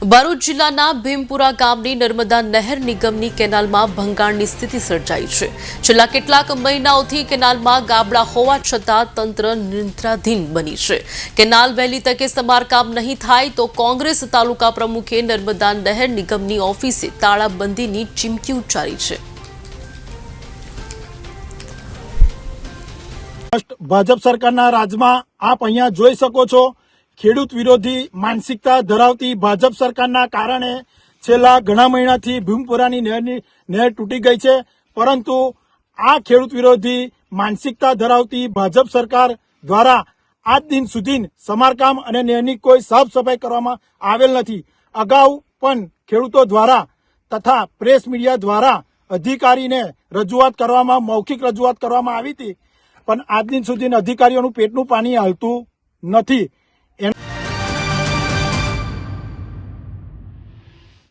ભરૂચ જિલ્લાના ભીમપુરા ગામની નર્મદા નહેર નિગમની કેનાલમાં ભંગાણની સ્થિતિ સર્જાઈ છે। છેલ્લા કેટલાક મહિનાઓથી કેનાલમાં ગાબડા હોવા છતાં તંત્ર નિંદ્રાધીન બની છે। કેનાલ વહેલી તકે સમારકામ નહીં થાય તો કોંગ્રેસ તાલુકા પ્રમુખે નર્મદા નહેર નિગમની ઓફિસે તાળાબંધીની ચીમકી ઉચ્ચારી છે। ભાજપ સરકારના રાજમાં આપ અહીંયા જોઈ શકો છો, ખેડૂત વિરોધી માનસિકતા ધરાવતી ભાજપ સરકારના કારણે છેલ્લા ઘણા મહિનાથી ભીમપુરાની નહેર તૂટી ગઈ છે। પરંતુ આ ખેડૂત વિરોધી માનસિકતા ધરાવતી ભાજપ સરકાર દ્વારા આજ દિન સુધી સમારકામ અને નહેરની કોઈ સાફ સફાઈ કરવામાં આવેલ નથી। અગાઉ પણ ખેડૂતો દ્વારા તથા પ્રેસ મીડિયા દ્વારા અધિકારીને રજૂઆત કરવામાં, મૌખિક રજૂઆત કરવામાં આવી હતી, પણ આજ દિન સુધી અધિકારીઓનું પેટનું પાણી હાલતું નથી।